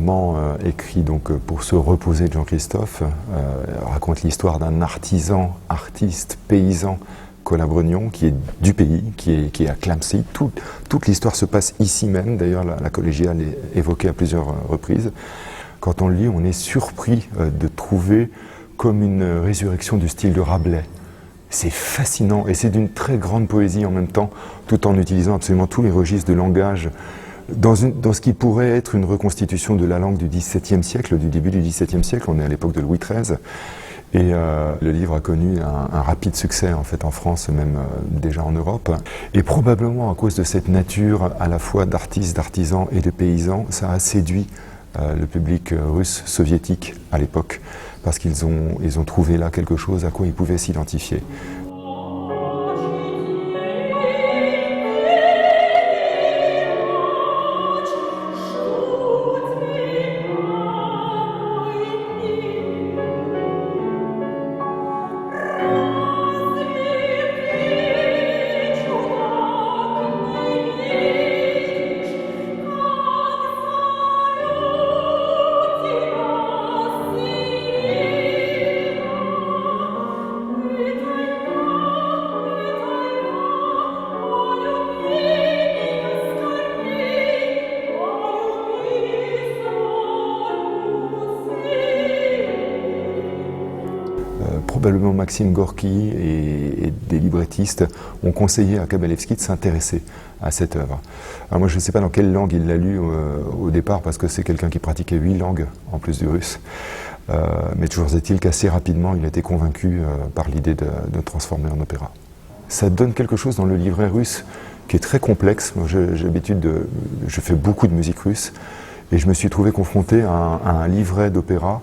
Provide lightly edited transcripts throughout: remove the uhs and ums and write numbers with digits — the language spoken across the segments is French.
roman écrit donc pour se reposer de Jean-Christophe raconte l'histoire d'un artisan, artiste, paysan Colabrognon, qui est du pays, qui est à Clamecy. Toute l'histoire se passe ici même, d'ailleurs la collégiale est évoquée à plusieurs reprises. Quand on le lit, on est surpris de trouver comme une résurrection du style de Rabelais. C'est fascinant et c'est d'une très grande poésie en même temps, tout en utilisant absolument tous les registres de langage dans ce qui pourrait être une reconstitution de la langue du XVIIe siècle, du début du XVIIe siècle. On est à l'époque de Louis XIII. Et le livre a connu un rapide succès en fait en France, même déjà en Europe. Et probablement à cause de cette nature à la fois d'artistes, d'artisans et de paysans, ça a séduit le public russe soviétique à l'époque, parce qu'ils ont trouvé là quelque chose à quoi ils pouvaient s'identifier. Probablement Maxime Gorky et des librettistes ont conseillé à Kabalevski de s'intéresser à cette œuvre. Alors moi je ne sais pas dans quelle langue il l'a lu au départ, parce que c'est quelqu'un qui pratiquait 8 langues en plus du russe. Mais toujours est-il qu'assez rapidement il a été convaincu par l'idée de transformer en opéra. Ça donne quelque chose dans le livret russe qui est très complexe. Moi, je fais beaucoup de musique russe et je me suis trouvé confronté à un livret d'opéra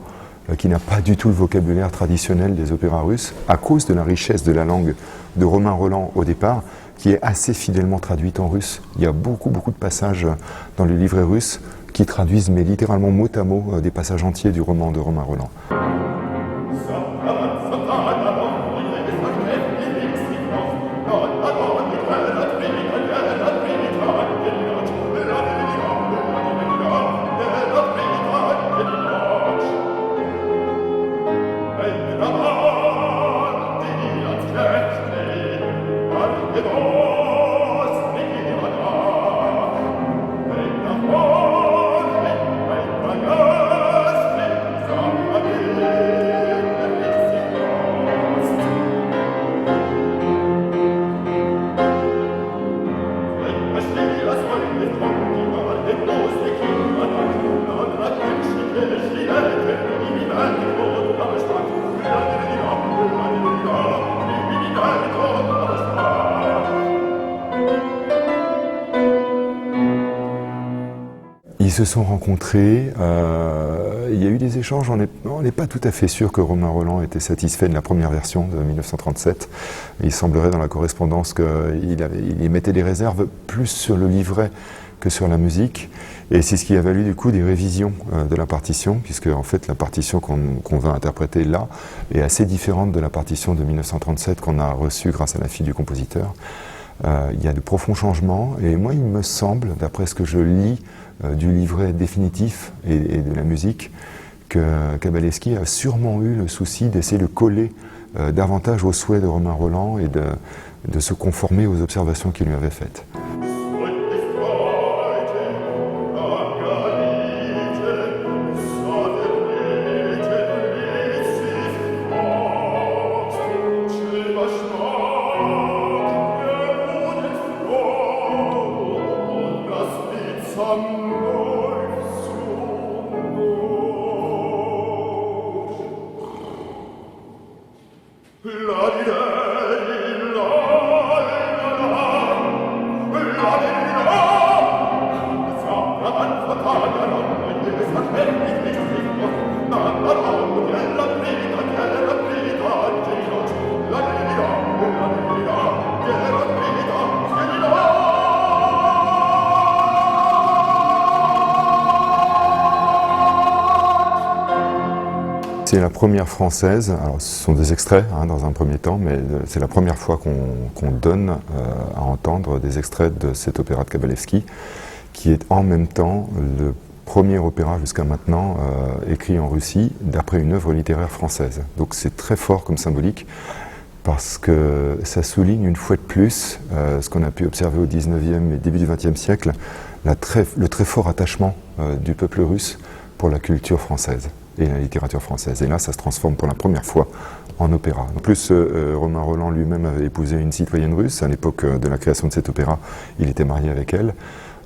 qui n'a pas du tout le vocabulaire traditionnel des opéras russes, à cause de la richesse de la langue de Romain Rolland au départ, qui est assez fidèlement traduite en russe. Il y a beaucoup de passages dans le livret russe qui traduisent, mais littéralement mot à mot, des passages entiers du roman de Romain Rolland. Ils se sont rencontrés, il y a eu des échanges, on n'est pas tout à fait sûr que Romain Rolland était satisfait de la première version de 1937. Il semblerait dans la correspondance qu'il émettait des réserves plus sur le livret que sur la musique, et c'est ce qui a valu du coup des révisions de la partition, puisque en fait la partition qu'on va interpréter là est assez différente de la partition de 1937 qu'on a reçue grâce à la fille du compositeur. Il y a de profonds changements, et moi il me semble, d'après ce que je lis du livret définitif et de la musique, que Kabalevski a sûrement eu le souci d'essayer de coller davantage aux souhaits de Romain Rolland et de se conformer aux observations qu'il lui avait faites. C'est la première française, alors ce sont des extraits dans un premier temps, mais c'est la première fois qu'on donne à entendre des extraits de cet opéra de Kabalevski, qui est en même temps le premier opéra jusqu'à maintenant écrit en Russie d'après une œuvre littéraire française. Donc c'est très fort comme symbolique parce que ça souligne une fois de plus ce qu'on a pu observer au 19e et début du 20e siècle, le très fort attachement du peuple russe pour la culture française et la littérature française. Et là, ça se transforme pour la première fois en opéra. En plus, Romain Rolland lui-même avait épousé une citoyenne russe. À l'époque de la création de cet opéra, il était marié avec elle.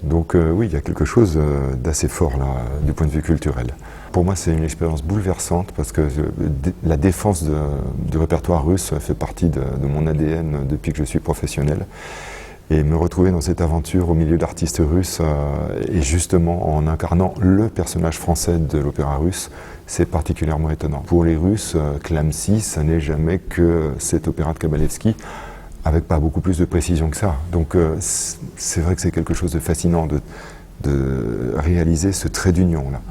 Donc oui, il y a quelque chose d'assez fort là, du point de vue culturel. Pour moi, c'est une expérience bouleversante parce que la défense du répertoire russe fait partie de mon ADN depuis que je suis professionnel. Et me retrouver dans cette aventure au milieu d'artistes russes et justement en incarnant le personnage français de l'opéra russe, c'est particulièrement étonnant. Pour les Russes, Klamsi, ça n'est jamais que cet opéra de Kabalevski, avec pas beaucoup plus de précision que ça. Donc c'est vrai que c'est quelque chose de fascinant de réaliser ce trait d'union là.